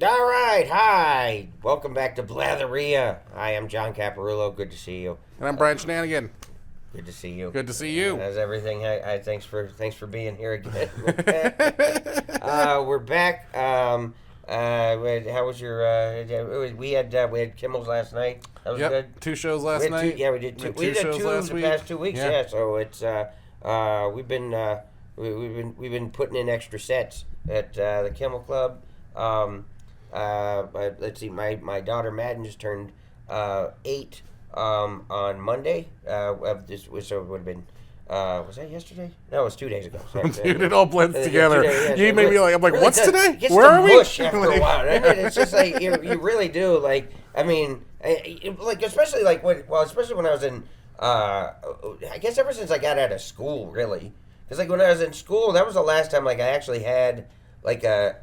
Downright, hi! Welcome back to Blatherrhea. I am John Caparulo. Good to see you. And I'm Brian Shinanigan. Good to see you. Good to see you. How's everything? Thanks for being here again. We're back. How was your? We had Kimmel's last night. That was good. 2 shows last night. We did two. We did two last the week. past 2 weeks. Yeah. So it's we've been putting in extra sets at the Kimmel Club. Let's see. My daughter Madden just turned 8 on Monday. So it would have been. Was that yesterday? No, it was 2 days ago. Sorry. Dude, it all blends together. You made me like, I'm like, really what's today? It gets Where to are we? mush after a while. It's just like you really do. Like, I mean, especially especially when I was in. I guess ever since I got out of school, really, because like when I was in school, that was the last time like I actually had like a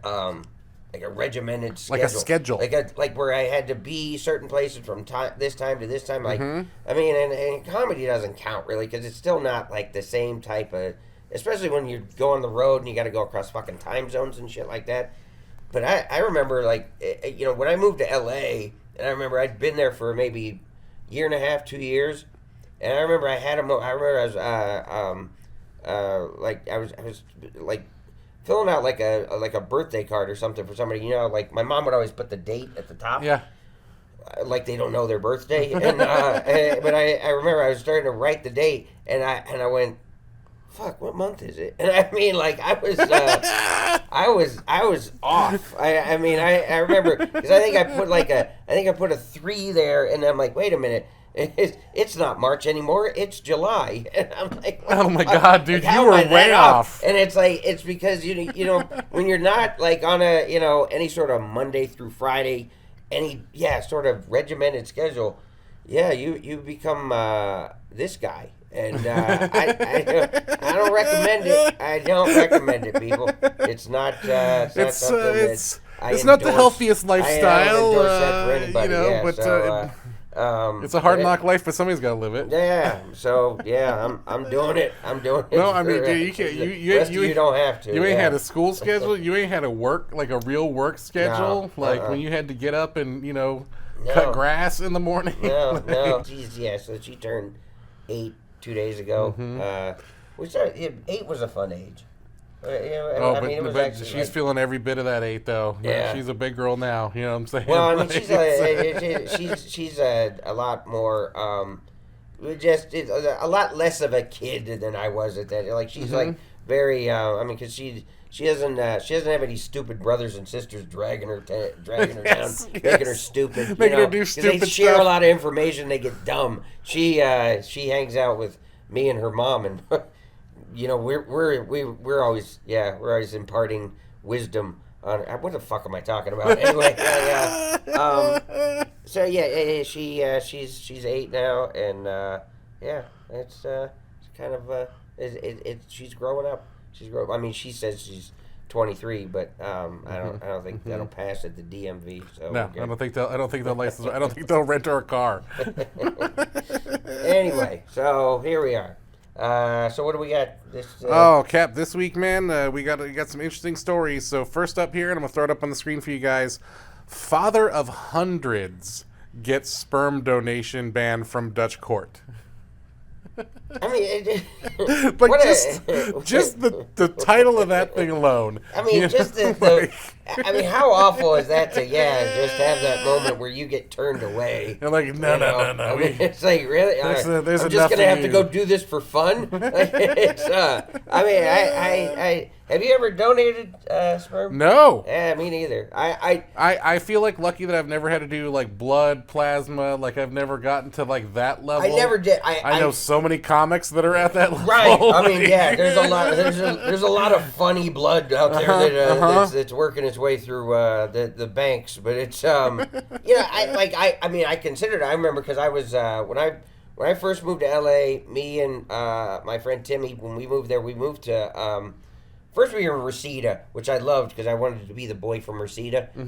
regimented schedule. Like a schedule. Like where I had to be certain places from this time to this time. Like, I mean, and comedy doesn't count really because it's still not like the same type of, especially when you go on the road and you got to go across fucking time zones and shit like that. But I remember like, when I moved to L.A., and I remember I'd been there for maybe a year and a half, 2 years. And I remember I was filling out like a birthday card or something for somebody. Like my mom would always put the date at the top. Yeah. Like they don't know their birthday. And but I remember I was starting to write the date, and I went, fuck, what month is it? And I mean, like I was off. I remember because I think I put a 3 there, and I'm like, wait a minute. It's not March anymore. It's July, and I'm like, oh my god, dude, like, you were way off. And it's like it's because when you're not like on a any sort of Monday through Friday, sort of regimented schedule, you become this guy, and I don't recommend it. I don't recommend it, people. It's not. It's not the healthiest lifestyle. I don't endorse that for anybody. It's a hard knock life, but somebody's got to live it. Yeah. So I'm doing it. I'm doing it. No, I mean, dude, you can't. You don't have to. You ain't had a school schedule. You ain't had a real work schedule. No, when you had to get up and cut grass in the morning. No. Jeez, yeah. So she turned 8 2 days ago. Which 8 was a fun age. But she's feeling every bit of that 8 though. Yeah, she's a big girl now. You know what I'm saying? Well, I mean, she's a lot more, just a lot less of a kid than I was at that. Like she's like very, because she doesn't have any stupid brothers and sisters dragging her down, making her stupid, making her do stupid stuff. They share a lot of information. They get dumb. She hangs out with me and her mom and. We're always imparting wisdom on. What the fuck am I talking about? Anyway, she's 8 now, and it's kind of she's growing up. I mean, she says she's 23, but I don't think that'll pass at the DMV. So no, I don't think they'll license. I don't think they'll rent her a car. Anyway, so here we are. So what do we got? Cap, this week, man, we got some interesting stories. So first up here, and I'm going to throw it up on the screen for you guys. Father of hundreds gets sperm donation ban from Dutch court. I mean, like just the title of that thing alone. I mean, I mean, how awful is that to just have that moment where you get turned away? You're like, no. I mean, it's like really. There's I'm just gonna have to go do this for fun. I mean, have you ever donated sperm? No. Yeah, me neither. I feel like lucky that I've never had to do like blood plasma. Like I've never gotten to like that level. I never did. I know so many comics that are at that level. Right. I mean, yeah. There's a lot. There's a lot of funny blood out there that's working its way through the banks. But it's I considered. I remember because I was when I first moved to LA. Me and my friend Timmy, when we moved there, we moved to. First we were in Reseda, which I loved because I wanted to be the boy from Reseda from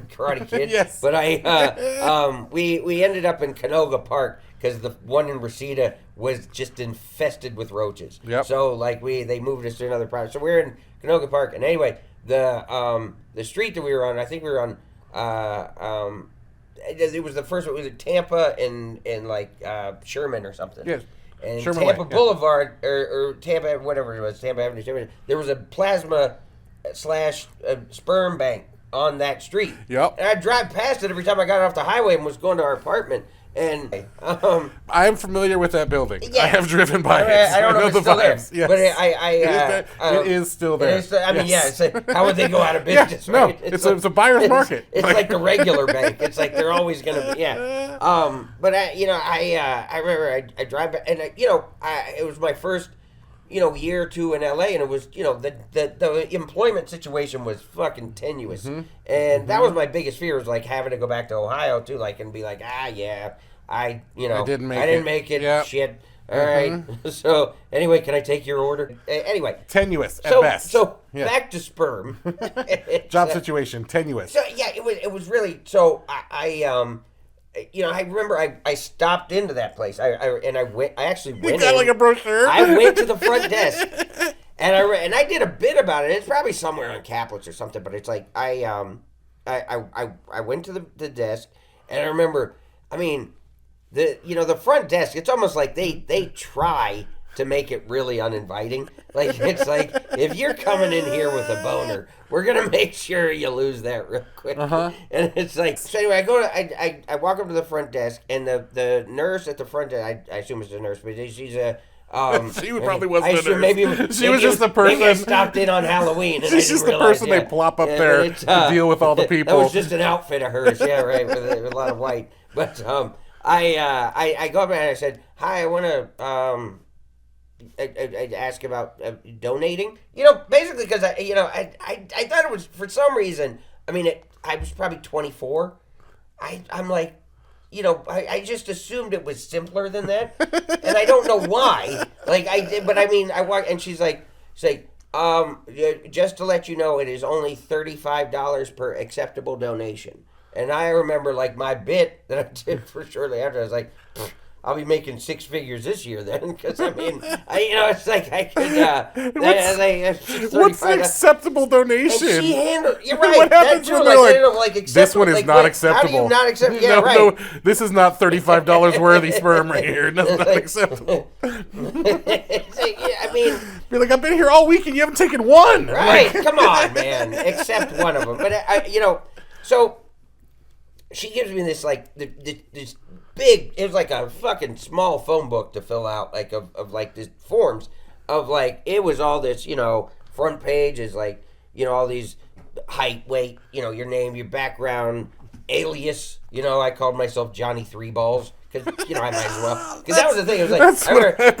Karate Kid. Yes. But we ended up in Canoga Park because the one in Reseda was just infested with roaches. Yep. So like they moved us to another part. So we're in Canoga Park, and anyway, the street that we were on. I think we were on. It was the first one. It was Tampa and like Sherman or something. Yes. And Sherman Tampa Way, Boulevard or Tampa, whatever it was, Tampa Avenue. There was a plasma / sperm bank on that street. Yep. And I'd drive past it every time I got off the highway and was going to our apartment. And I am familiar with that building. Yeah. I have driven by it. I don't know if it's still there, vibes. Yes. but it is still there. I mean, Yes. yeah. It's like, how would they go out of business? No, right? it's a buyer's market. It's like the regular bank. It's like they're always going to be. Yeah. But I remember I drive back, and it was my first year or two in LA, and it was the employment situation was fucking tenuous, and that was my biggest fear, was like having to go back to Ohio too, like, and be like, I didn't make it. Yep. Shit. All right. So anyway, can I take your order? Anyway, tenuous at best. So Yeah. back to Sperm. Job situation tenuous. So yeah, it was really. So I remember I stopped into that place. I actually went. You got in. like a brochure. I went to the front desk, and I did a bit about it. It's probably somewhere on Caplets or something, but it's like I went to the desk, and I remember. I mean, the front desk. It's almost like they try to make it really uninviting. Like, it's like, if you're coming in here with a boner, we're gonna make sure you lose that real quick. And it's like, so anyway, I walk up to the front desk, and the nurse at the front desk, I assume it's a nurse, but she's a she probably wasn't a nurse. Maybe she was just the person. Maybe I stopped in on Halloween, and she's just the person they plop up there to deal with all the people. That was just an outfit of hers, yeah, right, with a lot of white. But I go up and I said, "Hi, I want to I ask about donating." Basically because I thought it was, for some reason. I mean, I was probably 24. I'm like, I just assumed it was simpler than that, and I don't know why. Like, I did, but I mean, I walk, and she's like, just to let you know, it is only $35 per acceptable donation. And I remember, like, my bit that I did for shortly after, I was like, I'll be making 6 figures this year then, because I mean, it's like I could. What's an acceptable donation? And she handled. You're right. What happens when they're like, this one is not acceptable? How do you not accept? Yeah, no, right. No, this is not $35 worthy sperm right here. That's not acceptable. I mean, be like, I've been here all week and you haven't taken one. Right? Come on, man. Accept one of them. But so she gives me this this big. It was like a fucking small phone book to fill out, like of like this forms of like, it was all this, front page is like, all these height, weight, your name, your background, alias. I called myself Johnny Three Balls. Because, I might as well. Because that was the thing. It was like,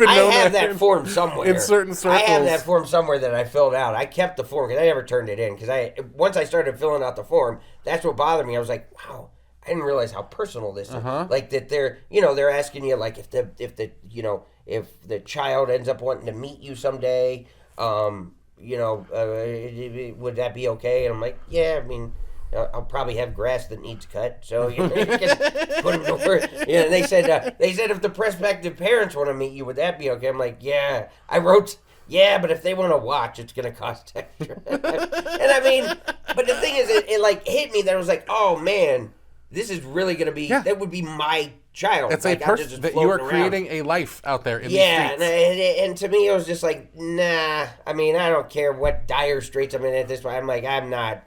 I have that form somewhere. In certain circles. I have that form somewhere that I filled out. I kept the form because I never turned it in. Because once I started filling out the form, that's what bothered me. I was like, wow, I didn't realize how personal this is. Like, that they're asking you, like, if the child ends up wanting to meet you someday, would that be okay? And I'm like, yeah, I mean, I'll probably have grass that needs cut, so you can put them to work. Yeah, and they said if the prospective parents want to meet you, would that be okay? I'm like, yeah. I wrote, yeah, but if they want to watch, it's gonna cost extra. And I mean, but the thing is, it like hit me that I was like, oh man, this is really gonna be that would be my child. It's like, a person that you are creating a life out there in these streets. and to me it was just like, nah. I mean, I don't care what dire straits I'm in at this point. I'm like, I'm not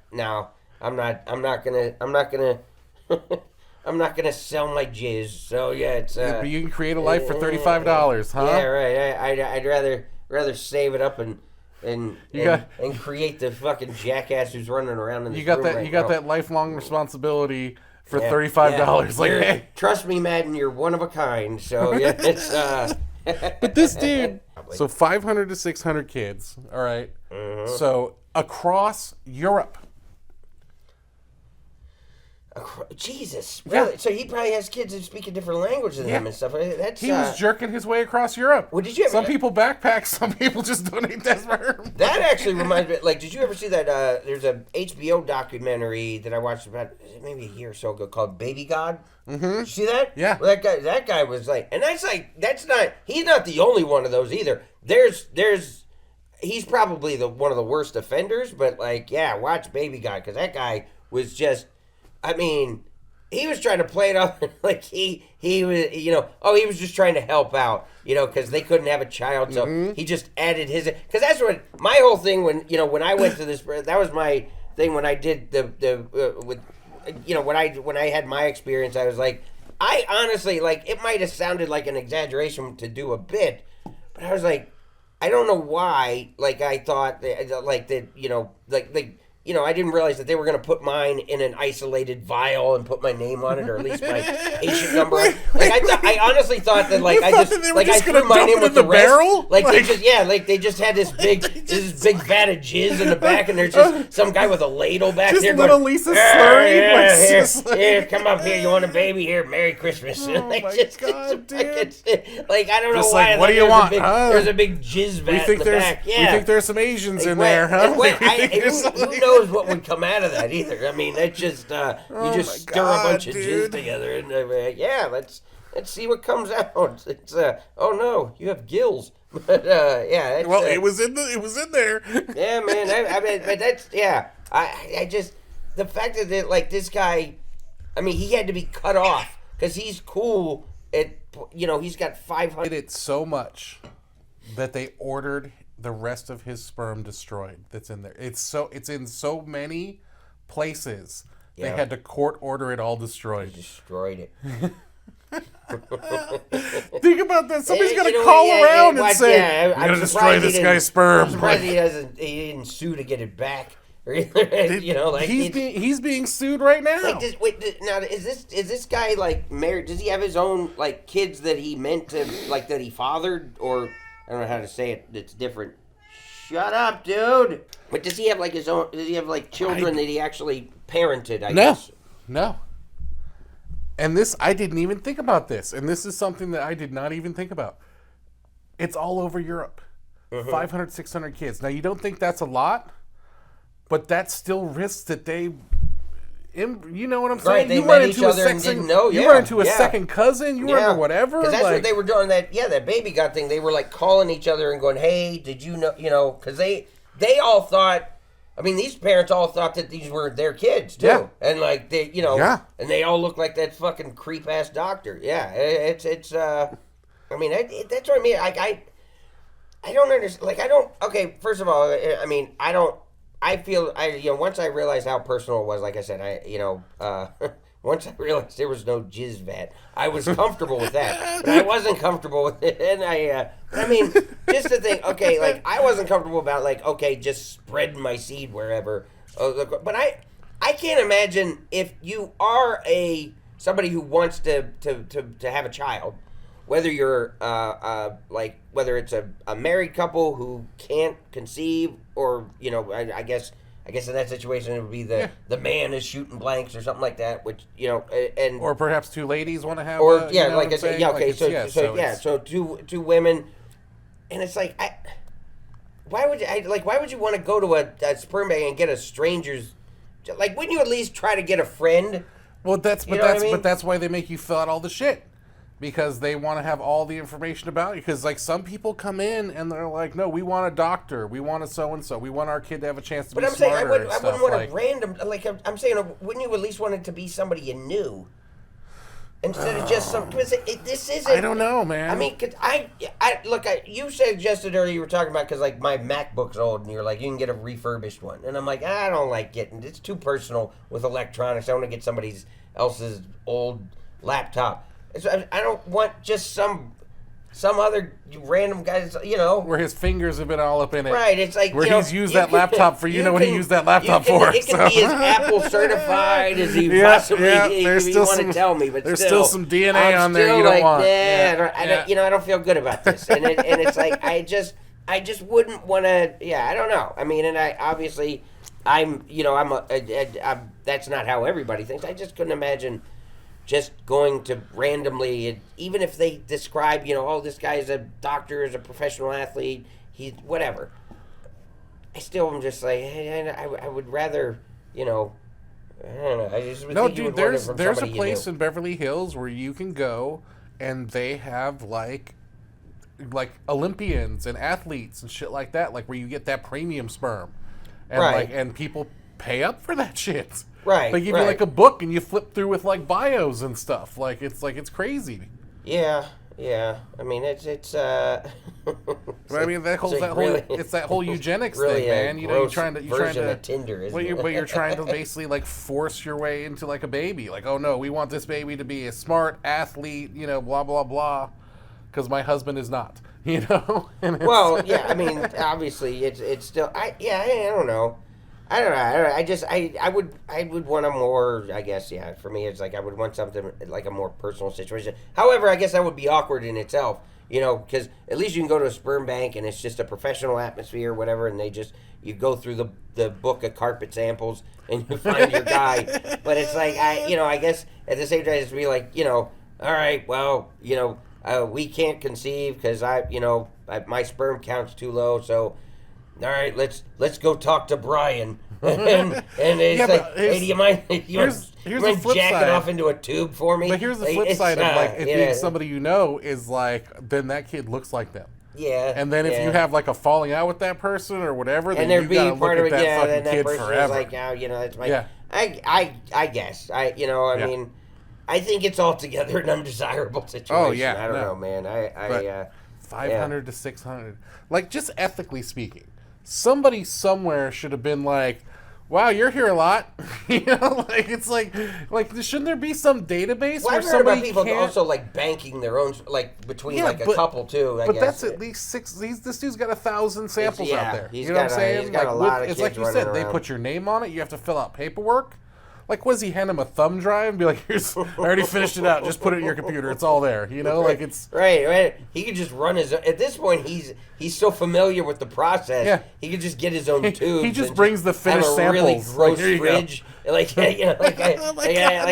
gonna sell my jizz. So yeah, it's. But you can create a life for $35, huh? Yeah, right. I'd rather save it up and create the fucking jackass who's running around in the room. You got that lifelong responsibility for $35. Like, hey, trust me, Madden, you're one of a kind. So yeah, it's. But this dude, so 500 to 600 kids. All right. So across Europe. Jesus, really? Yeah. So he probably has kids who speak a different language than him and stuff. He was jerking his way across Europe. Well, did you ever? Some people backpack, some people just donate that sperm. That actually reminds me. Like, did you ever see that? There's a HBO documentary that I watched about maybe a year or so ago called Baby God. Did you see that? Yeah. Well, that guy was like, and that's not. He's not the only one of those either. he's probably one of the worst offenders. But like, yeah, watch Baby God, because that guy was just, I mean, he was trying to play it off like he was, he was just trying to help out, because they couldn't have a child, so he just added his, because that's what my whole thing when I went to this, that was my thing when I did when I had my experience. I was like, I honestly, like, it might have sounded like an exaggeration to do a bit, but I was like, I don't know why, like, I thought that, I didn't realize that they were going to put mine in an isolated vial and put my name on it, or at least my patient number. Like, I honestly thought that, like, I threw mine in with the barrel. Like, they just had this big vat of jizz in the back, and there's just some guy with a ladle back there. Just little Lisa slurry. Here, come up here. You want a baby? Here, Merry Christmas. Oh my God, dude. Like, I don't know just why. Like, what do you want? There's a big jizz vat in the back. Yeah. We think there's some Asians in there, huh? Who knows what would come out of that either? I mean, that just you just stir a bunch of jizz together, and let's see what comes out. It's oh no, you have gills. But it was in there. Yeah, man. I mean, but that's I just, the fact that like this guy, I mean, he had to be cut off because he's cool. He's got 500. It so much that they ordered the rest of his sperm destroyed. That's in there. It's in so many places. They had to court order it all destroyed. He destroyed it. Think about that. Somebody's got to call around and say, "I'm gonna destroy this guy's sperm." I'm surprised he didn't sue to get it back. He's being sued right now. Like, now is this guy like married? Does he have his own like kids that he meant to, like, that he fathered, or I don't know how to say it. It's different. Shut up, dude. But does he have like his own? Does he have like children that he actually parented? I guess. No. And this, I didn't even think about this. And this is something that I did not even think about. It's all over Europe. 500, 600 kids. Now, you don't think that's a lot, but that still risks that they, you know what I'm saying? Right, they met each other and didn't know. You run into a second cousin. You run into whatever. Because that's what they were doing. That Baby God thing. They were like calling each other and going, "Hey, did you know?" Because they all thought. I mean, these parents all thought that these were their kids too, and like they, and they all look like that fucking creep ass doctor. Yeah, it's. I mean, that's what I mean. I don't understand. Like, I don't. Okay, first of all, I mean, I don't. I feel once I realized how personal it was. Like I said, once I realized there was no jizz vat, I was comfortable with that, but I wasn't comfortable with it. And I mean, just to think, okay, like, I wasn't comfortable about, like, okay, just spreading my seed wherever. But I can't imagine if you are somebody who wants to have a child, whether you're whether it's a married couple who can't conceive, or I guess in that situation it would be the man is shooting blanks or something like that, which and or perhaps two ladies want to have, so two women, and it's like why would you want to go to a sperm bank and get a stranger's, like, wouldn't you at least try to get a friend? Well, that's why they make you fill out all the shit. Because they want to have all the information about you. Because, like, some people come in and they're like, "No, we want a doctor. We want a so-and-so. We want our kid to have a chance to be smarter." But I'm saying, I wouldn't want a random... Like, I'm saying, wouldn't you at least want it to be somebody you knew? Instead of just some... This isn't... I don't know, man. I mean, cause you suggested earlier, you were talking about, because, like, my MacBook's old, and you're like, you can get a refurbished one. And I'm like, I don't like getting... It's too personal with electronics. I want to get somebody else's old laptop. I don't want just some other random guy, where his fingers have been all up in it. Right, it's like, where he's used that laptop for, what he used that laptop for. It can be as Apple certified as he possibly want to tell me, but there's still some DNA on there you don't want. I don't feel good about this, and it's like I just wouldn't want to. Yeah, I don't know. I mean, and that's not how everybody thinks. I just couldn't imagine just going to randomly, even if they describe, this guy is a doctor, is a professional athlete, he's whatever. I still am just like, hey, I would rather, I don't know. I just would think dude, there's a place in Beverly Hills where you can go, and they have, like, Olympians and athletes and shit like that, like where you get that premium sperm, and Right. and people pay up for that shit. Right. They give you like a book and you flip through with like bios and stuff. It's crazy. Yeah. Yeah. I mean, it's But I mean it's that whole eugenics really thing, man. You know, you're trying to of Tinder, isn't it? but you're trying to basically like force your way into like a baby. Like, oh no, we want this baby to be a smart athlete, you know, blah blah blah, because my husband is not, you know. Well, yeah. I mean, obviously, it's still. I don't know. I don't know. I would want a more. I guess, yeah. For me, it's like I would want something like a more personal situation. However, I guess that would be awkward in itself. You know, because at least you can go to a sperm bank and it's just a professional atmosphere or whatever, and you go through the book of carpet samples and you find your guy. But it's like I guess at the same time it's be like, all right, well, we can't conceive because my sperm count's too low, so all right, let's go talk to Brian. and it's hey, do you mind here's the flip jacking side. off into a tube for me? But here's the flip side of it being somebody you know is like, then that kid looks like them. Yeah. And then if you have like a falling out with that person or whatever, then you gotta part look of at it, that fucking then that kid person forever. is like, that's my. Yeah. I guess I mean, I think it's altogether an undesirable situation. Oh yeah. I don't know, man. I 500 to 600, like just ethically speaking, somebody somewhere should have been like, wow, you're here a lot. It's like shouldn't there be some database well, where I've heard somebody about people can't... also like banking their own, like between a couple too. I but guess. that's at least 6. This dude's got 1,000 samples out there. He's you know what I'm saying? He's got a lot of it's kids like you said, running they around. put your name on it. You have to fill out paperwork. Like, what does he hand him a thumb drive and be like, "Here's, I already finished it out. Just put it in your computer. It's all there." You know, like it's right. He could just run his. At this point, he's so familiar with the process. Yeah. He could just get his own tubes. He just brings the finished have a really samples. gross Like, here you go. fridge. Like I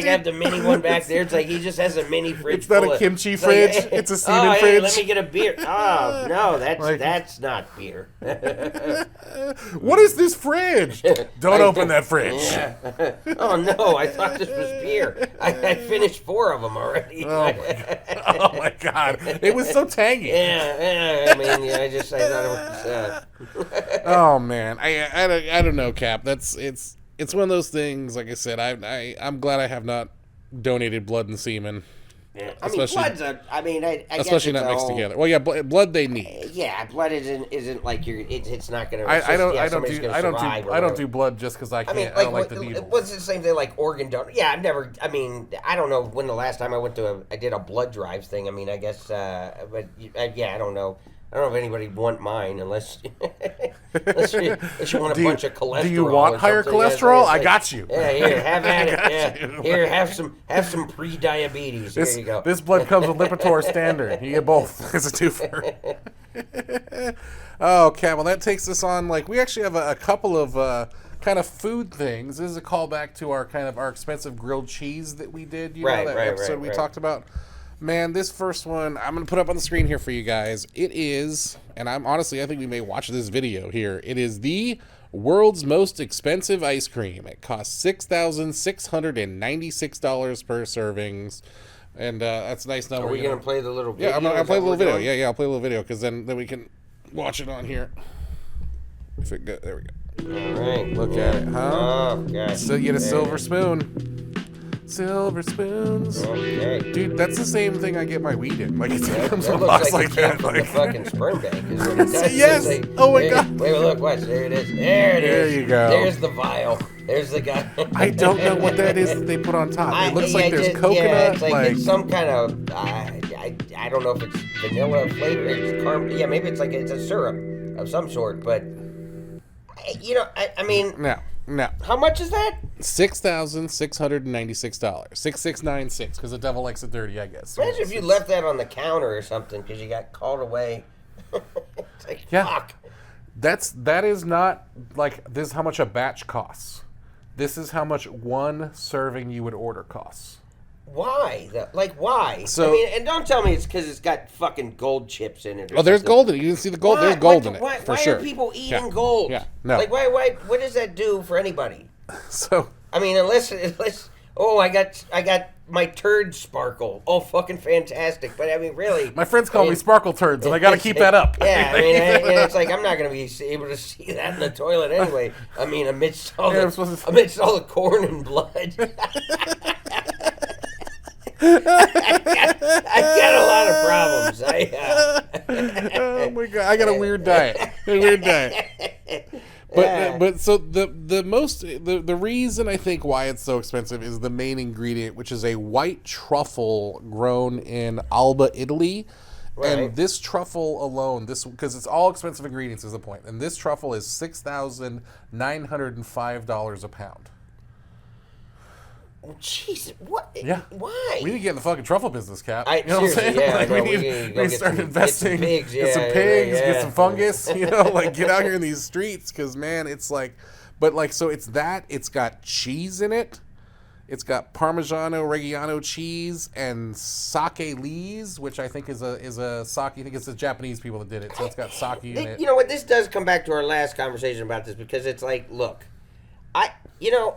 have the mini one back there. It's like he just has a mini fridge. It's not full a of, kimchi it's fridge. Like, it's a semen hey, fridge. let me get a beer. Oh no, Like- that's not beer. What is this fridge? Don't open that fridge. Yeah. Oh no, I thought this was beer. I finished 4 of them already. Oh my god, it was so tangy. Yeah. I mean, I thought it was. Oh man, I don't know, Cap. It's one of those things. Like I said, I'm glad I have not donated blood and semen. Yeah. I mean, blood's I guess Especially it's not a mixed whole, together. Well, yeah, blood they need. Yeah, blood isn't like it's not gonna. I don't survive do blood just because I can't. mean, I don't like the needle. What's the same thing like organ donor? Yeah, I've never. I mean, I don't know when the last time I did a blood drive thing. I mean, I guess, but yeah, I don't know. I don't know if anybody want mine unless you want a bunch of cholesterol. Do you want higher cholesterol? I got you. Yeah, here, have at it. Yeah, here, have some pre-diabetes. Here you go. This blood comes with Lipitor standard. You get both. It's a twofer. Oh, okay. Well, that takes us on. Like, we actually have a couple of kind of food things. This is a callback to our expensive grilled cheese that we did. You know, that episode we talked about. Man, this first one, I'm going to put up on the screen here for you guys. It is, and I think we may watch this video here. It is the world's most expensive ice cream. It costs $6,696 per servings. And that's a nice number. Are we going to play the little video? Yeah, I'll play a little video. Yeah, I'll play a little video because then we can watch it on here. If it go, there we go. All right. Look at it, huh? Oh, gosh. So you get a silver spoon. Silver spoons. Okay. Dude, that's the same thing I get my weed in. Like, it comes That in a looks box like like it came that. from the fucking sperm bank. Is what it does. Yes. It's like, Oh my God. Wait, look, watch. There it is. There it is. There you go. There's the vial. There's the guy. I don't know what that is that they put on top. It looks like there's coconut. Yeah, it's like it's some kind of. I don't know if it's vanilla flavor. It's caramel. Yeah, maybe it's a syrup of some sort. But I mean. No. How much is that? $6,696. 6696 because the devil likes it dirty, I guess. Imagine if you left that on the counter or something because you got called away. It's like, fuck. That is not like this is how much a batch costs. This is how much one serving you would order costs. Why? Why? So, I mean, and don't tell me it's because it's got fucking gold chips in it. Oh, there's gold in it. You can see the gold. There's gold in it for sure. Why are people eating gold? Yeah, no. Like, why? What does that do for anybody? So, I mean, unless. Oh, I got my turds sparkle. Oh, fucking fantastic! But I mean, really, My friends call me Sparkle Turds, and I got to keep that up. Yeah, I mean, and it's like I'm not going to be able to see that in the toilet anyway. I mean, amidst all the corn and blood. I've got a lot of problems. Oh my god, I got a weird diet. But so the reason I think why it's so expensive is the main ingredient, which is a white truffle grown in Alba, Italy. Right. And this truffle alone, because it's all expensive ingredients is the point. And this truffle is $6,905 a pound. Oh, jeez, what? Yeah. Why? We need to get in the fucking truffle business, Cap. You know what I'm saying? Yeah, we need to start investing. Get some pigs, get some fungus. You know, like get out here in these streets, because man, it's like, but like, so it's that. It's got cheese in it. It's got Parmigiano Reggiano cheese and sake lees, which I think is a sake. I think it's the Japanese people that did it. So it's got sake in it. You know what? This does come back to our last conversation about this, because it's like, look,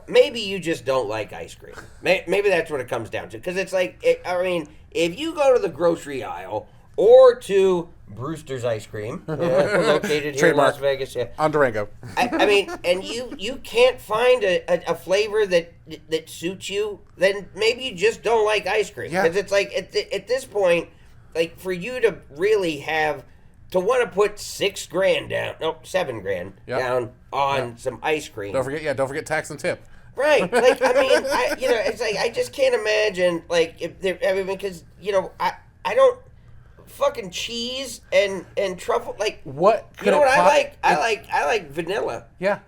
maybe you just don't like ice cream. Maybe that's what it comes down to. Because it's like, if you go to the grocery aisle or to Brewster's Ice Cream, located here in Las Vegas, on Durango. I mean, and you can't find a flavor that suits you, then maybe you just don't like ice cream. Because it's like, at this point, like, for you to really have... to want to put $7 grand down on some ice cream. Don't forget tax and tip. Right. Like, I mean, it's like, I just can't imagine, like, because, I don't, fucking cheese and truffle, like, what? You know what I like? I like vanilla. Yeah.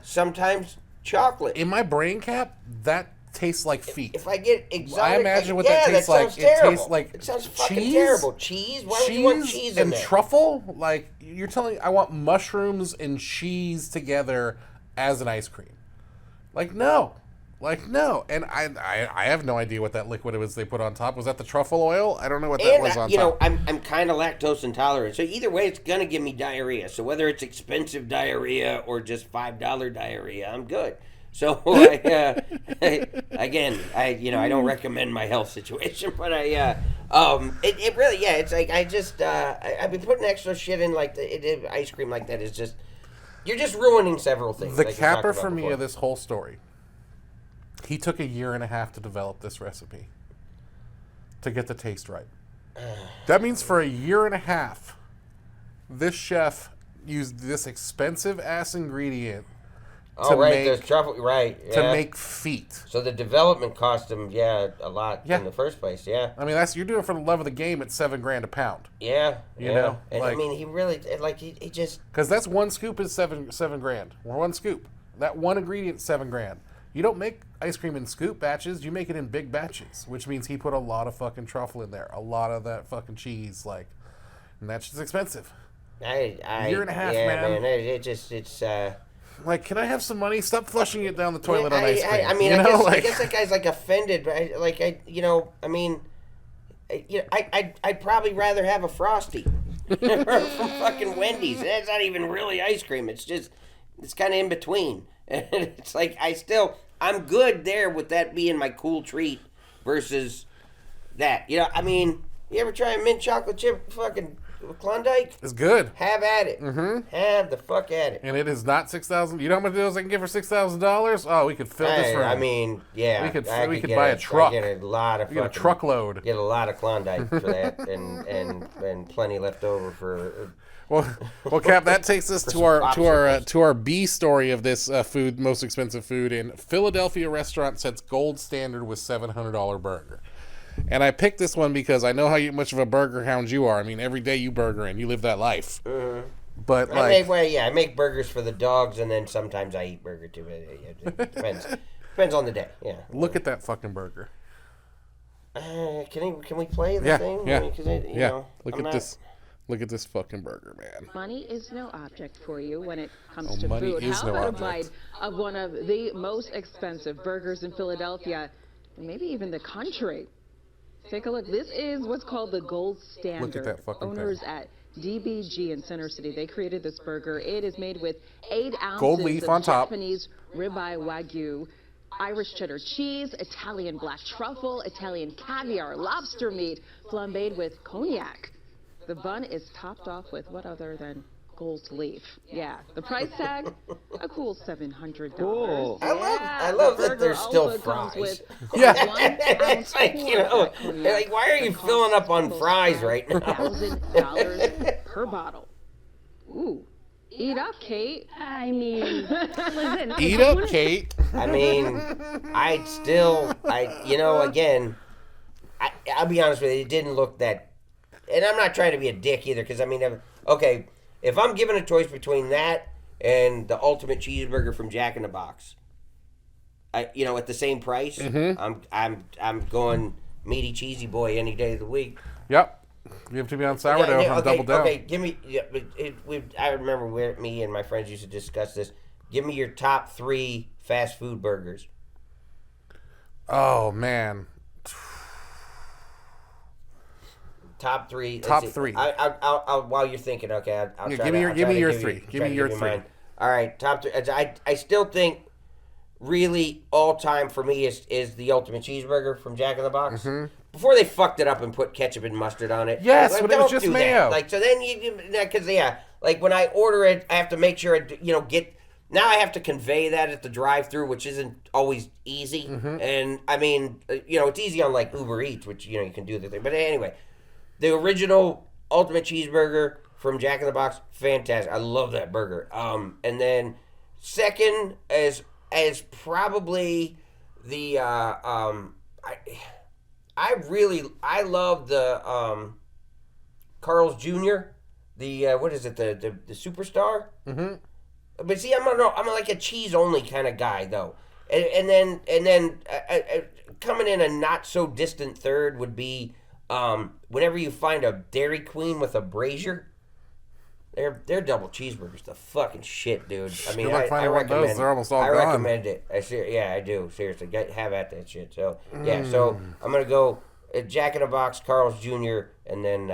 Sometimes chocolate. In my brain, Cap, that tastes like feet. If I get exotic, I imagine what that tastes like. It tastes like it sounds fucking terrible. Cheese? Why would you want cheese in and there? Truffle? Like, you're telling me I want mushrooms and cheese together as an ice cream? Like, no. And I have no idea what that liquid was they put on top. Was that the truffle oil? I don't know what that was on top. I'm kind of lactose intolerant, so either way, it's gonna give me diarrhea. So whether it's expensive diarrhea or just $5 diarrhea, I'm good. So I don't recommend my health situation, but it really, it's like I've been putting extra shit in, like the ice cream like that is just, you're just ruining several things. The capper for me of this whole story, he took a year and a half to develop this recipe to get the taste right. That means for a year and a half, this chef used this expensive ass ingredient to make feet. So the development cost him, a lot in the first place. Yeah, I mean, you're doing it for the love of the game at $7 grand a pound. Yeah, you know, and like, I mean, he really he just, because that's one scoop is $7 grand. One scoop, that one ingredient $7 grand. You don't make ice cream in scoop batches. You make it in big batches, which means he put a lot of fucking truffle in there, a lot of that fucking cheese, like, and that's just expensive. A year and a half, man. It's. Like, can I have some money? Stop flushing it down the toilet on ice cream. I guess that guy's like offended, but I'd probably rather have a Frosty from fucking Wendy's. That's not even really ice cream. It's kind of in between. And it's like I'm good there with that being my cool treat versus that. You ever try a mint chocolate chip fucking Klondike? It's good. Have at it. Mm-hmm. Have the fuck at it. And it is not $6,000. You know how much deals I can get for $6,000? Oh, we could fill this room. I mean, yeah. We could buy a truck. Get a lot of get a truckload. Get a lot of Klondike for that, and plenty left over for. Well, Cap, that takes us to our B story of this most expensive food. In Philadelphia restaurant sets gold standard with $700 burger. And I picked this one because I know how much of a burger hound you are. I mean, every day you burger and you live that life. Mm-hmm. But I make burgers for the dogs, and then sometimes I eat burger too. It depends on the day. Yeah. Look at that fucking burger. Can we play the thing? Yeah. Look at this fucking burger, man. Money is no object for you when it comes to food. How about a bite of one of the most expensive burgers in Philadelphia, and maybe even the country? Take a look. This is what's called the gold standard. Look at that fucking Owners thing. at DBG in Center City, they created this burger. It is made with 8 ounces gold leaf of on top. Japanese ribeye wagyu, Irish cheddar cheese, Italian black truffle, Italian caviar, lobster meat, flambéed with cognac. The bun is topped off with what other than gold leaf. Yeah, the price tag, a cool $700. Cool. I love that there's still fries. Yeah. It's like, like, why are you filling up on fries right now? $1,000 per bottle. Ooh. Eat up, Kate. I mean, listen. Eat up, Kate. I mean, again, I'll be honest with you, it didn't look that, and I'm not trying to be a dick either, because, I mean, okay, if I'm given a choice between that and the ultimate cheeseburger from Jack in the Box, at the same price, I'm going meaty cheesy boy any day of the week. Yep. You have to be on sourdough. I'm double down. Okay, give me. I remember where me and my friends used to discuss this. Give me your top 3 fast food burgers. Oh man. Top 3. Top 3. I'll while you're thinking, okay. I'll try give me your 3. Give me your 3. Mine. All right, top 3. I still think really all time for me is the ultimate cheeseburger from Jack in the Box. Mm-hmm. Before they fucked it up and put ketchup and mustard on it. Yes, but it was just mayo. Like, so then because like when I order it, I have to make sure now I have to convey that at the drive-thru, which isn't always easy. Mm-hmm. And I mean, it's easy on like Uber Eats, which you can do the thing. But anyway, the original ultimate cheeseburger from Jack in the Box, fantastic. I love that burger. And then second as probably the I love the Carl's Jr. The what is it, the superstar? Mm-hmm. But see, I'm like a cheese only kind of guy though, and then coming in a not so distant third would be whenever you find a Dairy Queen with a brazier. They're double cheeseburgers, the fucking shit, dude. I mean, I recommend. Those. They're almost all gone. I recommend it. I do. Seriously, have at that shit. So yeah, so I'm gonna go Jack in the Box, Carl's Jr., and then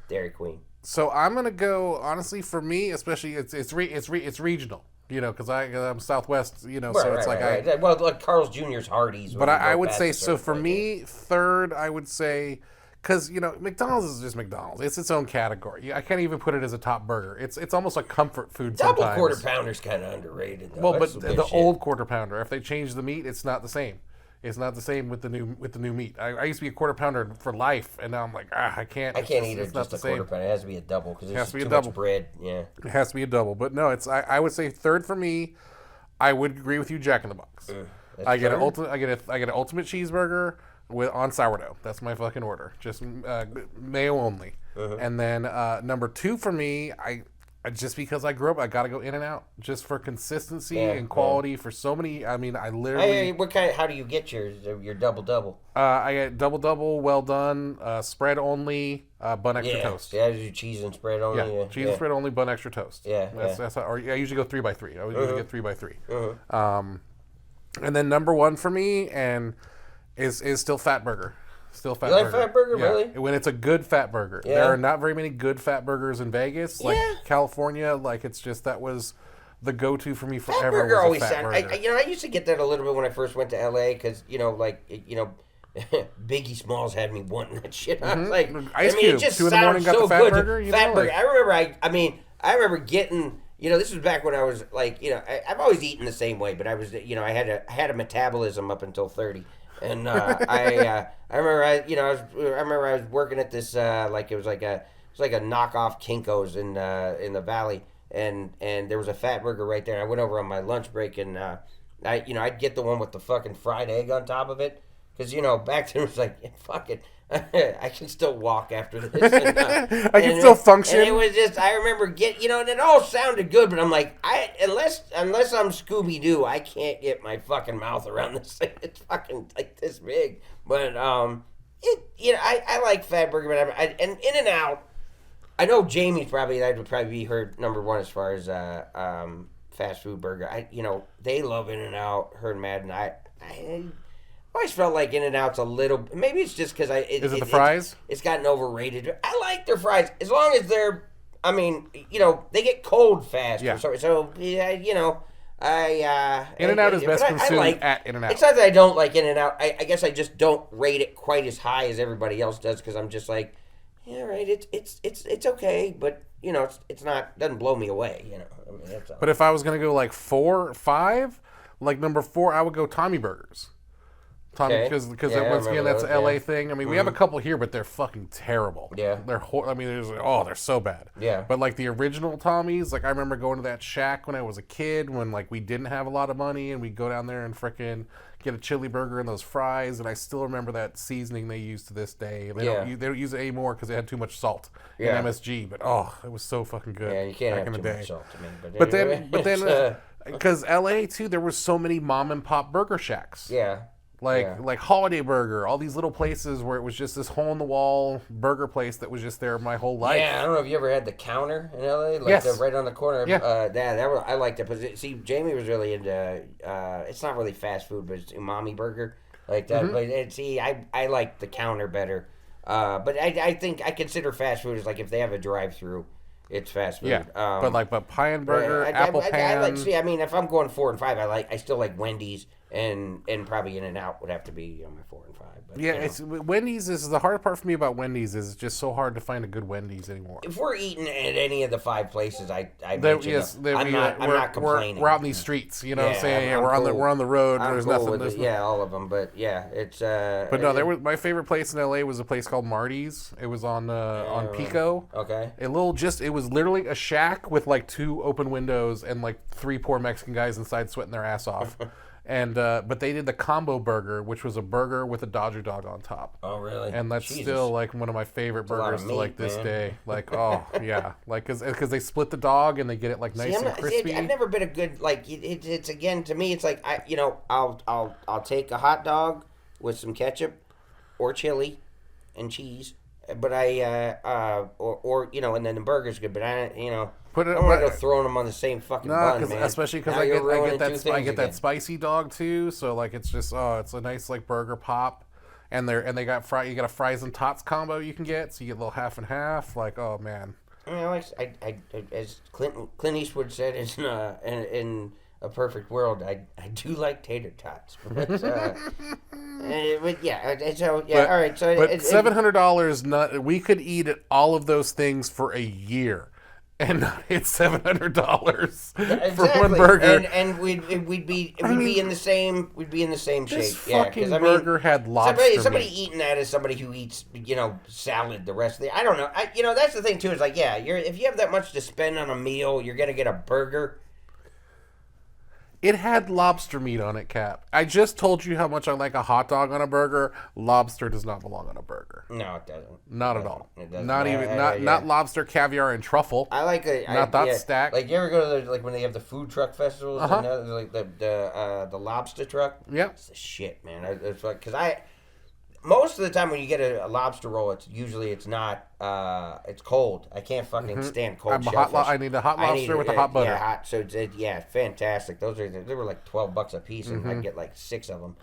Dairy Queen. So I'm gonna go honestly for me, especially it's regional. Because I'm Southwest. So it's like well, like Carl's Jr.'s Hardee's. But I would say so for me, third I would say. Because, McDonald's is just McDonald's. It's its own category. I can't even put it as a top burger. It's almost like comfort food sometimes. Double Quarter Pounder's kind of underrated, though. Well, but the old Quarter Pounder, if they change the meat, it's not the same. It's not the same with the new meat. I used to be a Quarter Pounder for life, and now I'm like, I can't. I can't eat it just a Quarter Pounder. It has to be a double because there's too much bread. Yeah. It has to be a double. But no, I would say third for me. I would agree with you, Jack in the Box. I get an ultimate cheeseburger on sourdough. That's my fucking order. Just mayo only. Uh-huh. And then number 2 for me, I just because I grew up, I gotta go In-N-Out just for consistency and quality. For so many, I mean, I literally. How do you get your double? I get double, well done, spread only, bun extra toast. Yeah, I do cheese and spread only. Yeah, cheese and spread only, bun extra toast. Yeah, that's how, or I usually go 3x3. I would usually get 3x3. And then number 1 for me is still Fat Burger. Still Fat Burger. You like Fat Burger, really? When it's a good Fat Burger. Yeah. There are not very many good Fat Burgers in Vegas. Like California, it's just that was the go-to for me forever. Fat Burger always sounded. I used to get that a little bit when I first went to LA because Biggie Smalls had me wanting that shit. I was like, Ice Cube, it just 2 in the morning got the Fat Burger. Fat Burger. I remember getting. This was back when I was I've always eaten the same way, but I was I had a metabolism up until 30. And I remember I was working at this it was like a knockoff Kinko's in the valley, and there was a Fat Burger right there. And I went over on my lunch break, and I'd get the one with the fucking fried egg on top of it, because back then it was like fuck it, I can still walk after this. And, I can still function. And it was just, I remember and it all sounded good, but I'm like, unless I'm Scooby-Doo, I can't get my fucking mouth around this thing. It's fucking like this big. But, I like Fat Burger, but and In-N-Out, I know Jamie's that would probably be her number 1 as far as, fast food burger. They love In-N-Out, her and Madden. I always felt like In-N-Out's a little. Maybe it's just because Is it the fries? It's gotten overrated. I like their fries as long as they're. I mean, they get cold fast. Yeah. So yeah, In-N-Out is best consumed at In-N-Out. It's not that I don't like In-N-Out. I guess I just don't rate it quite as high as everybody else does because I'm just like, yeah, right. It's okay, but it's not doesn't blow me away. I mean, that's all. But if I was gonna go like 4 or 5, like number 4, I would go Tommy Burgers. Tommy, because once again that's an LA thing. I mean, we have a couple here, but they're fucking terrible. Yeah, they're they're so bad. Yeah, but like the original Tommies, like I remember going to that shack when I was a kid, when like we didn't have a lot of money, and we'd go down there and frickin' get a chili burger and those fries, and I still remember that seasoning they use to this day. They don't use it anymore because it had too much salt in MSG. But it was so fucking good. Yeah, you can't back have in too the day. much salt to me. But then, because LA too, there were so many mom and pop burger shacks. Yeah. Like Holiday Burger, all these little places where it was just this hole-in-the-wall burger place that was just there my whole life. Yeah, I don't know if you ever had the Counter in LA, yes. Right on the corner. Yeah, I liked it. But see, Jamie was really into. It's not really fast food, but it's umami burger like that. Mm-hmm. But I like the Counter better. But I think I consider fast food as like if they have a drive-through, it's fast food. Yeah, but Pie Burger, Apple Pan. I mean, if I'm going 4 and 5, I still like Wendy's. And probably In-N-Out would have to be my 4 and 5. But, it's Wendy's. Is the hard part for me about Wendy's is it's just so hard to find a good Wendy's anymore. If we're eating at any of the 5 places I'm not complaining. We're out in these streets. You know what I'm saying? We're on the road. There's cool nothing. All of them. But yeah, it's. But no, my favorite place in LA was a place called Marty's. It was on Pico. Okay. It was literally a shack with like 2 open windows and like 3 poor Mexican guys inside sweating their ass off. And but they did the combo burger, which was a burger with a Dodger dog on top. Oh, really? And that's still like one of my favorite burgers to like this day. Like, oh yeah, like because they split the dog and they get it like nice and crispy. I've never been a good like it's again to me it's like I'll take a hot dog with some ketchup or chili and cheese, but or and then the burger's good, but I don't want to go throwing them on the same fucking bun, man. Especially because I get that spicy dog too. So like it's just it's a nice like burger pop, and they got you got a fries and tots combo you can get, so you get a little half and half. Like oh man. I as Clint Eastwood said in A Perfect World, I do like tater tots. But all right. So but $700, we could eat all of those things for a year. And not hit $700 for one burger, and we'd be in the same shape. This fucking burger had lobster. Somebody eating that is somebody who eats salad the rest of the. I don't know. That's the thing too. Is like if you have that much to spend on a meal, you're gonna get a burger. It had lobster meat on it, Cap. I just told you how much I like a hot dog on a burger. Lobster does not belong on a burger. No, it doesn't. Not at all. It doesn't. Not lobster, caviar, and truffle. I like it. Not that stack. Like you ever go to when they have the food truck festivals, and like the lobster truck. Yeah, it's the shit, man. It's like because most of the time when you get a lobster roll, it's not. It's cold. I can't fucking stand cold shellfish. I need a hot lobster with a hot butter. Yeah, hot. So fantastic. They were like $12 a piece, and I'd get like 6 of them.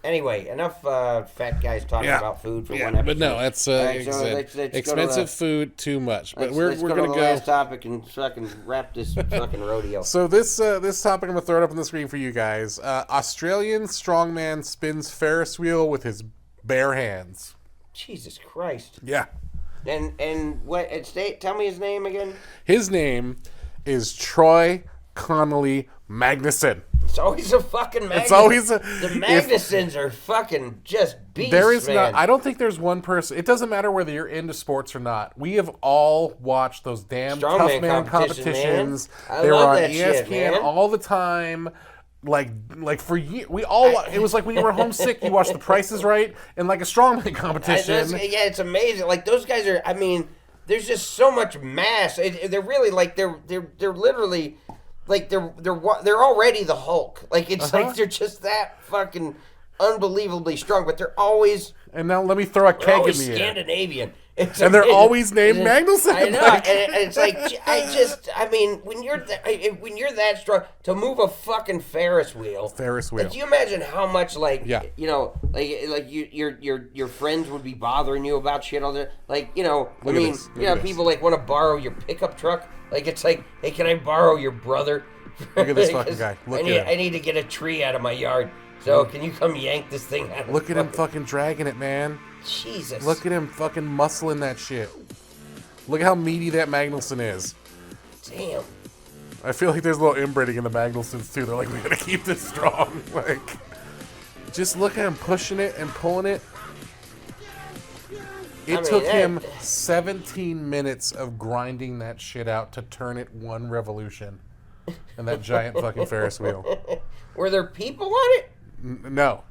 Anyway, enough fat guys talking about food for one episode. But no, that's let's expensive food too much. But we're gonna go to the last topic and fucking wrap this fucking rodeo. So this topic, I'm gonna throw it up on the screen for you guys. Australian strongman spins Ferris wheel with his bare hands. Jesus Christ. Yeah. And what? Tell me his name again. His name is Troy Connolly Magnusson. It's always a fucking Magnusson. It's always the Magnussons are fucking just beasts. There is man. not. I don't think there's one person. It doesn't matter whether you're into sports or not. We have all watched those damn Tough Man competitions. They were on ESPN all the time. Like for years, we all. It was like when you were homesick, you watched The Price is Right and like a strongman competition. It's amazing. Like those guys are. I mean, there's just so much mass. They're really like they're literally like they're already the Hulk. Like it's like they're just that fucking unbelievably strong. But they're always. And now let me throw a keg in the air. Scandinavian. And they're always named Magnusson. I know, and it's like I mean, when you're that strong to move a fucking Ferris wheel. Like, do you imagine how much your friends would be bothering you about shit all the like people like want to borrow your pickup truck. Like it's like, hey, can I borrow your brother Look at this fucking guy. I need to get a tree out of my yard. So can you come yank this thing out of Look at him fucking dragging it, man. Jesus. Look at him fucking muscling that shit. Look at how meaty that Magnusson is. Damn. I feel like there's a little inbreeding in the Magnussons too. They're like, we gotta keep this strong. Like, just look at him pushing it and pulling it. It took him 17 minutes of grinding that shit out to turn it one revolution. And that giant fucking Ferris wheel. Were there people on it? No.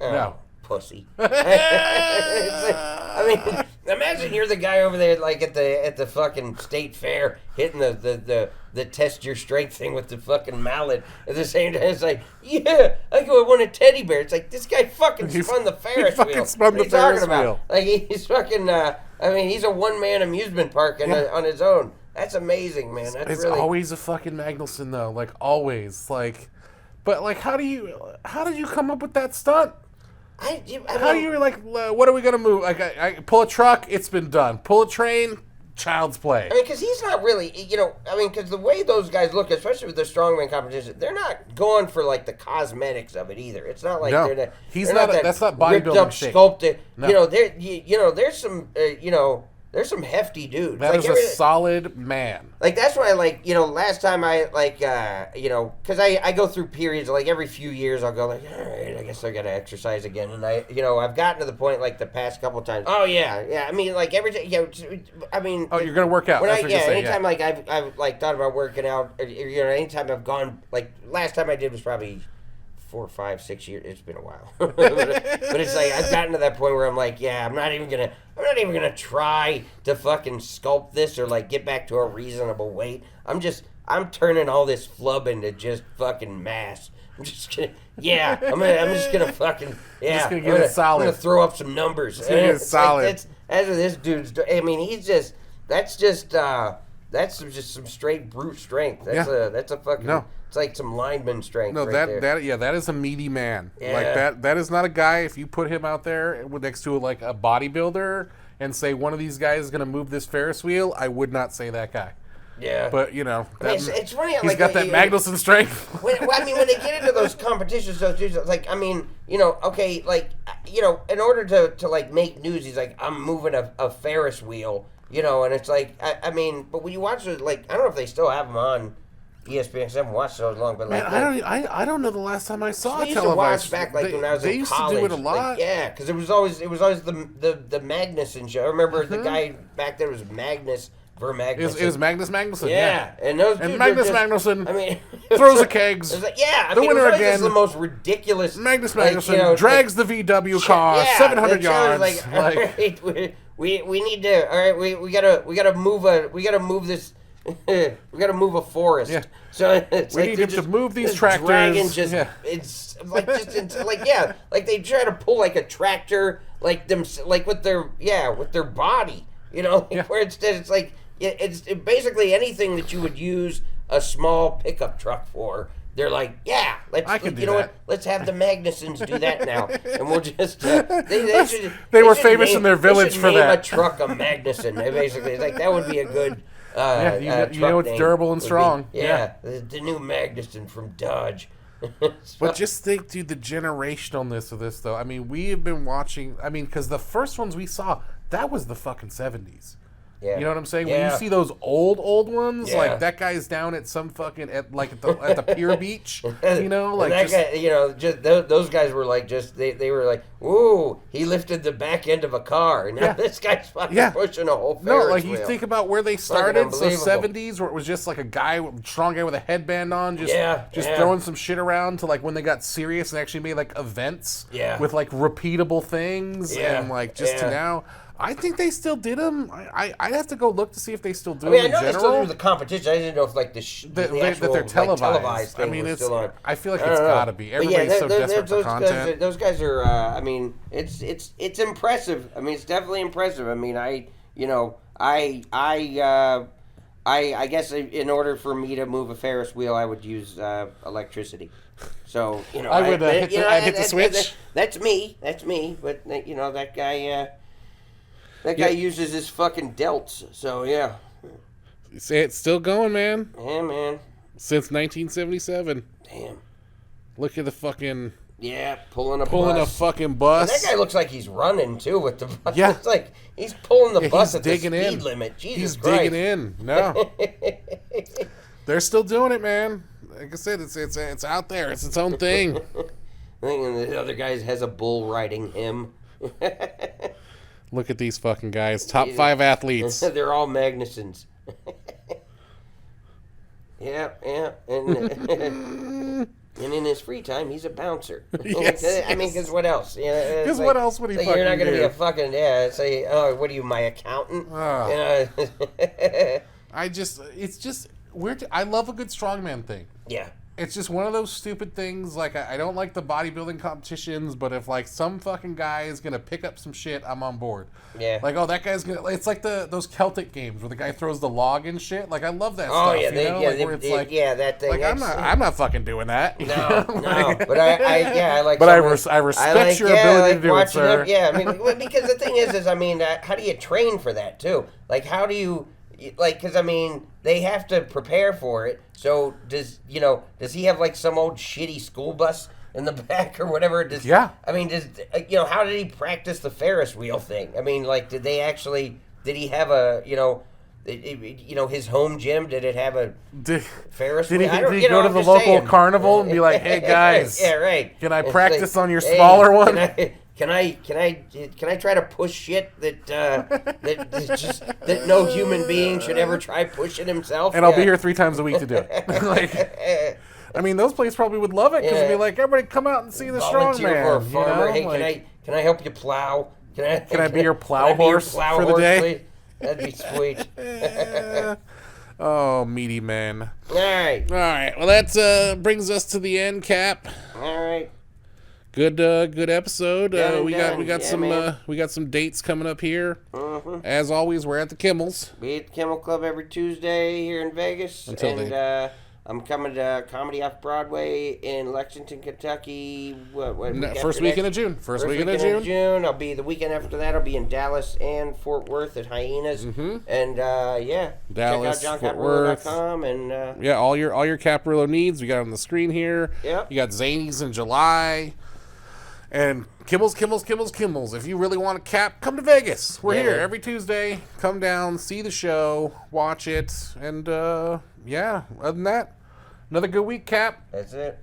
Pussy. I mean, imagine you're the guy over there, like at the fucking state fair, hitting the test your strength thing with the fucking mallet. At the same time, it's like, yeah, I want a teddy bear. It's like, this guy fucking spun the Ferris wheel. Fucking spun the Ferris wheel. Like, he's fucking. I mean, he's a one-man amusement park on his own. That's amazing, man. It's always a fucking Magnusson though, like always, like. But like, how did you come up with that stunt? How do you like? What are we gonna move? Like, I pull a truck, it's been done. Pull a train, child's play. I mean, because he's not really, because the way those guys look, especially with the strongman competition, they're not going for like the cosmetics of it either. It's not like he's not. That's not bodybuilding shape. Sculpted. No. There's some, there's some hefty dudes. That is a solid man. Like, that's why, last time I, because I go through periods, like, every few years I'll go, like, all right, I guess I got to exercise again. And I've gotten to the point, like, the past couple of times. Oh, yeah. I mean, like, every time, I mean. Oh, you're going to work out. Anytime, like, I've like, thought about working out, anytime I've gone, like, last time I did was probably 4, 5, 6 years. It's been a while, but it's like I've gotten to that point where I'm like, yeah, I'm not even gonna try to fucking sculpt this or like get back to a reasonable weight. I'm turning all this flub into just fucking mass. I'm just gonna fucking Just gonna get it solid. I'm gonna throw up some numbers. It's gonna get solid. Like, as of this dude's, I mean, that's just some straight brute strength. That's a fucking. No. It's like some lineman strength. No, right there. That is a meaty man. Yeah. Like that is not a guy. If you put him out there next to like a bodybuilder and say one of these guys is going to move this Ferris wheel, I would not say that guy. Yeah. But it's funny. He's got that Magnusson strength. When they get into those competitions, those dudes, like, I mean, okay, like, in order to like make news, he's like, I'm moving a Ferris wheel, and it's like, I mean, but when you watch it, like, I don't know if they still have them on ESPN, because I haven't watched those long, but like, I don't know the last time I saw a televised. I used to watch back when I was in college. They used to do it a lot. Like, because it was always the Magnusson show. I remember the guy back there was Magnus Vermagnusson. It was Magnus Magnusson. Yeah, and those dudes Magnus Magnusson. I mean, throrows the kegs. Like, yeah, the winner again. The most ridiculous. Magnus Magnusson drags the VW car 700 yards. Like, all right, we need to. All right, we gotta move this. We gotta move a forest. Yeah. So it's we need him to move these tractors. It's like like they try to pull like a tractor like them like with their body, where it's like it's basically anything that you would use a small pickup truck for. They're like, yeah, let's what? Let's have the Magnussons do that now, and we'll just. They were famous in their village for that. Name a truck a Magnusson. Basically, it's like that would be a good. You know it's durable and strong. The new Magnusson from Dodge. But just think, dude, the generationalness of this, though. I mean, we have been watching. I mean, because the first ones we saw, that was the fucking 70s. Yeah. You know what I'm saying? When you see those old ones, like that guy's down at some fucking at the pier beach, like that guy, just those guys were like they were like, ooh, he lifted the back end of a car, and now this guy's fucking pushing a whole Ferris wheel. You think about where they started, so 70s, where it was just like a strong guy with a headband on, just throwing some shit around to like when they got serious and actually made like events with like repeatable things and like just to now. I think they still did them. I'd have to go look to see if they still do them in general. I know they still do the competition. I didn't know if like the actual, that they're televised thing was still on. I feel like it's got to be. Everybody's so desperate for content. Those guys are. I mean, it's impressive. I mean, it's definitely impressive. I mean, I guess in order for me to move a Ferris wheel, I would use electricity. So I would hit the switch. That's me. But that guy. That guy uses his fucking delts, so yeah. Say it's still going, man. Yeah, man. Since 1977. Damn. Look at the fucking... Yeah, pulling a fucking bus. And that guy looks like he's running, too, with the bus. Yeah. It's like he's pulling the bus at the speed in. limit. Jesus he's Christ. Digging in. No. They're still doing it, man. Like I said, it's out there. It's its own thing. And the other guy has a bull riding him. Look at these fucking guys. Top 5 athletes. They're all Magnussons. Yeah. And in his free time, he's a bouncer. Yes, I mean, because what else? Because what else would he fucking do? You're not going to be a fucking, say, oh, what are you, my accountant? It's just weird. I love a good strongman thing. Yeah. It's just one of those stupid things. Like, I don't like the bodybuilding competitions, but if, like, some fucking guy is going to pick up some shit, I'm on board. Yeah. Like, oh, that guy's going to... It's like those Celtic games where the guy throws the log and shit. Like, I love that stuff, yeah, that thing. Like, I'm not fucking doing that. No. But I like... But I respect your ability to do it, sir. I mean, because the thing is, I mean, how do you train for that, too? Like, how do you... Like, because, I mean, they have to prepare for it. So, does he have, like, some old shitty school bus in the back or whatever? Yeah. I mean, how did he practice the Ferris wheel thing? I mean, like, did he have a, his home gym, did it have a Ferris wheel? Did he go to the local carnival and be like, hey, guys. Yeah, right. Can I practice on your smaller one? Can I try to push shit that no human being should ever try pushing himself? And I'll be here 3 times a week to do it. I mean, those places probably would love it because it'd be like, everybody come out and see the strongman. For a farmer. Hey, can I help you plow? Can I be your plow horse for the day? Please? That'd be sweet. Oh, meaty man. All right. Well, that brings us to the end, Cap. All right. Good episode. We got some dates coming up here. As always, we're at the Kimmels. Be at the Kimmel Club every Tuesday here in Vegas. I'm coming to Comedy Off Broadway in Lexington, Kentucky. First weekend of June. First weekend of June. I'll be the weekend after that. I'll be in Dallas and Fort Worth at Hyenas. And Dallas, check out Fort Worth. johncaparulo.com and all your Caparulo needs. We got it on the screen here. Yep. You got Zanies in July. And Kimmels. If you really want a Cap, come to Vegas. We're here every Tuesday. Come down, see the show, watch it, and other than that, another good week, Cap. That's it.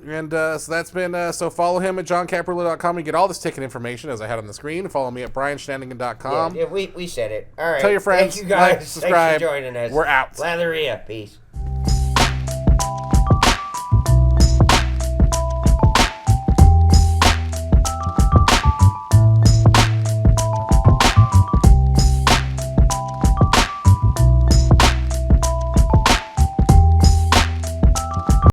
And so that's been, so follow him at johncaparulo.com and get all this ticket information as I had on the screen. Follow me at brianshinanigan.com. Yeah, we said it. All right. Tell your friends. Thank you guys. Like, subscribe. Thanks for joining us. We're out. Blatherrhea. Peace.